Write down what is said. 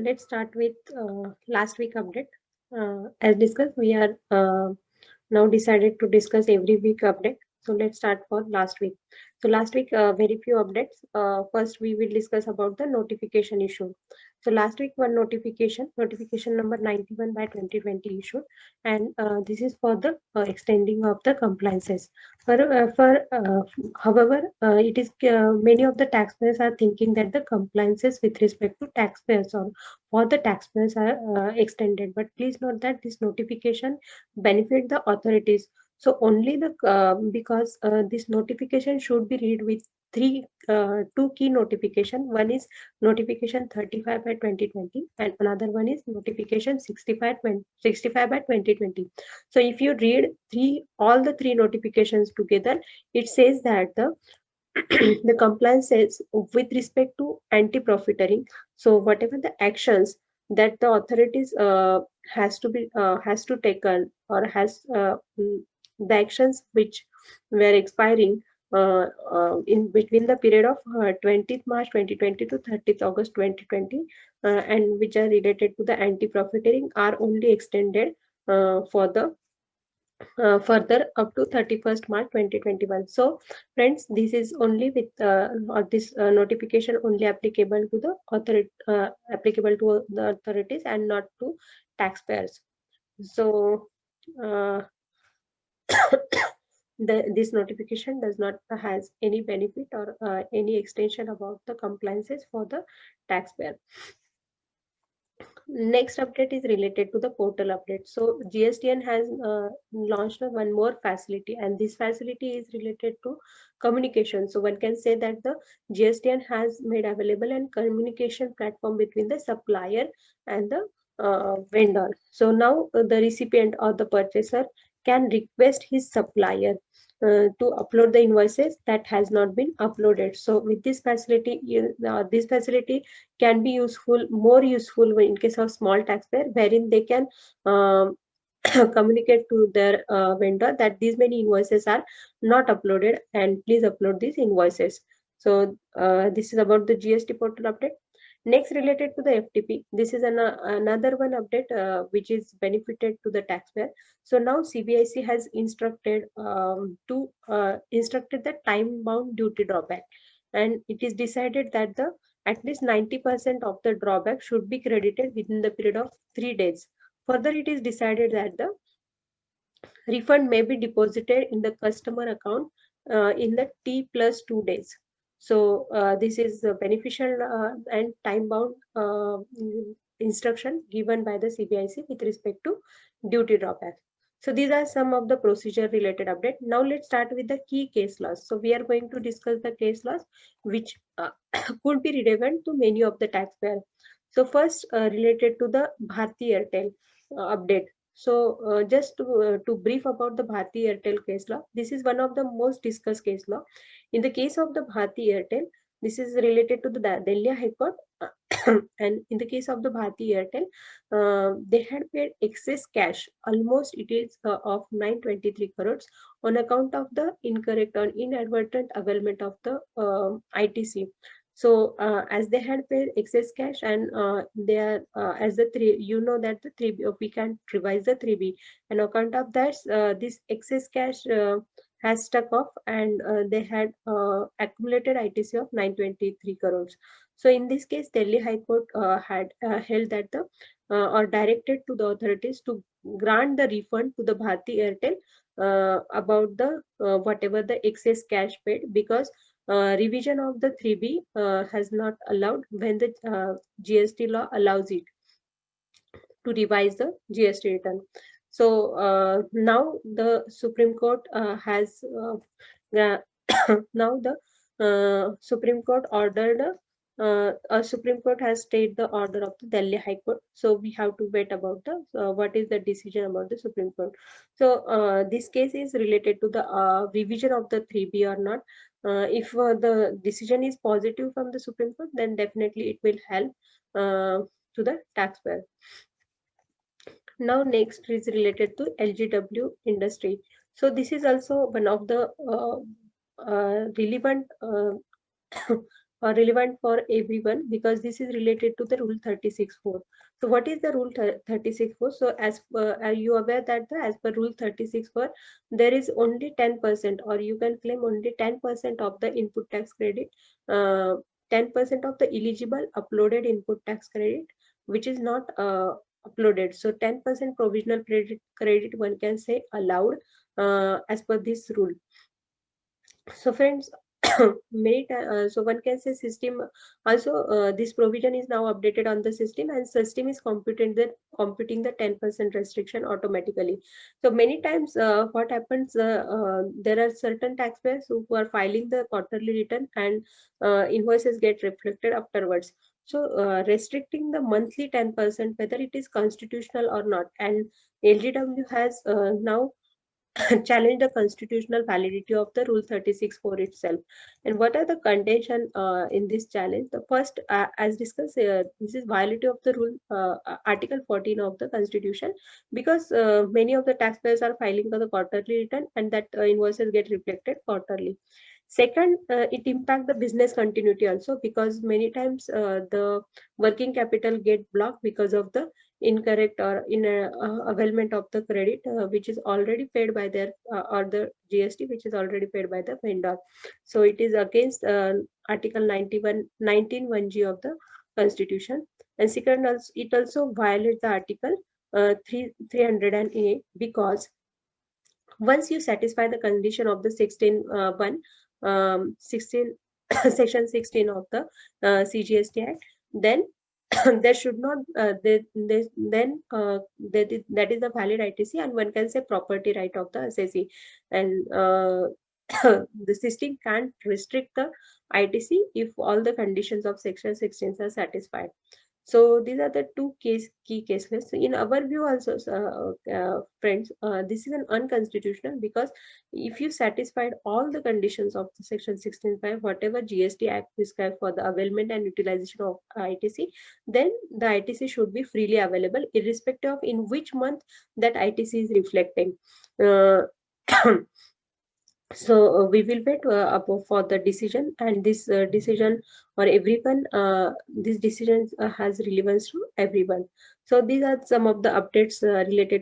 let's start with last week update. As discussed, we are now decided to discuss every week update. So let's start for last week. So last week, very few updates. First, we will discuss about the notification issue. So last week, one notification number 91 by 2020 issued, and this is for the extending of the compliances. However, it is many of the taxpayers are thinking that the compliances with respect to taxpayers or for the taxpayers are extended. But please note that this notification benefit the authorities. So only the because this notification should be read with two key notification. One is notification 35 by 2020 and another one is notification 65 by 2020. So if you read all the three notifications together, it says that the the compliance says with respect to anti-profiteering. So whatever the actions that the authorities has to taken or has the actions which were expiring in between the period of 20th March 2020 to 30th August 2020 and which are related to the anti-profiteering are only extended for the further up to 31st March 2021. So friends, this is only with or this notification only applicable to the applicable to the authorities and not to taxpayers. So uh, this notification does not has any benefit or any extension about the compliances for the taxpayer. Next update is related to the portal update. So GSTN has launched one more facility, and this facility is related to communication. So one can say that the GSTN has made available a communication platform between the supplier and the vendor. So now the recipient or the purchaser can request his supplier to upload the invoices that has not been uploaded. So with this facility, this facility can be more useful in case of small taxpayer, wherein they can communicate to their vendor that these many invoices are not uploaded and please upload these invoices. So this is about the GST portal update. Next, related to the FTP, this is another one update which is benefited to the taxpayer. So now CBIC has instructed the time bound duty drawback, and it is decided that the at least 90% of the drawback should be credited within the period of 3 days. Further, it is decided that the refund may be deposited in the customer account in the T plus 2 days. So this is a beneficial and time-bound instruction given by the CBIC with respect to duty drawback. So these are some of the procedure related update. Now let's start with the key case laws. So we are going to discuss the case laws which could be relevant to many of the taxpayers. So first related to the Bharti Airtel update. So just to brief about the Bharti Airtel case law, this is one of the most discussed case law. In the case of the Bharti Airtel, this is related to the Delhi High Court. And in the case of the Bharti Airtel, they had paid excess cash, almost it is of 923 crores on account of the incorrect or inadvertent availment of the ITC. So as they had paid excess cash and they are as the three, you know that the 3B, we can revise the 3B, and on account of that this excess cash has stuck off and they had accumulated ITC of 923 crores. So in this case, Delhi High Court had held that the or directed to the authorities to grant the refund to the Bharti Airtel about the whatever the excess cash paid, because revision of the 3B has not allowed when the GST law allows it to revise the GST return. So now the Supreme Court has now the Supreme Court ordered Supreme Court has stayed the order of the Delhi High Court. So we have to wait about the what is the decision about the Supreme Court. So this case is related to the revision of the 3B or not. If the decision is positive from the Supreme Court, then definitely it will help to the taxpayer. Now next is related to LGW industry. So this is also one of the relevant relevant for everyone because this is related to the rule 36.4. So what is the rule 36.4? So as are you aware that as per rule 36.4, there is only 10%, or you can claim only 10% of the input tax credit, 10% of the eligible uploaded input tax credit, which is not uploaded. So 10% provisional credit one can say allowed as per this rule. So friends, so one can say system also, this provision is now updated on the system, and system is computing the 10% restriction automatically. So many times what happens, there are certain taxpayers who are filing the quarterly return, and invoices get reflected afterwards. So restricting the monthly 10%, whether it is constitutional or not, and LGW has now challenge the constitutional validity of the rule 36 for itself. And what are the contention in this challenge? The first, as discussed, this is violation of the rule, article 14 of the constitution, because many of the taxpayers are filing for the quarterly return, and that invoices get reflected quarterly. Second, it impact the business continuity also, because many times the working capital get blocked because of the incorrect or in availment of the credit, which is already paid by their or the GST, which is already paid by the vendor. So it is against article 19(1)(g) of the constitution. And second, also, it also violates the article 300A, because once you satisfy the condition of the 16 section 16 of the CGST Act, then there should not then that is a valid ITC, and one can say property right of the assessee. And the system can't restrict the ITC if all the conditions of section 16 are satisfied. So these are the two key case lists. In our view also, friends, this is an unconstitutional, because if you satisfied all the conditions of the section 16(5), whatever GST Act prescribed for the availment and utilization of ITC, then the ITC should be freely available, irrespective of in which month that ITC is reflecting. So we will wait for the decision, and this decision, or everyone, this decision has relevance to everyone. So these are some of the updates related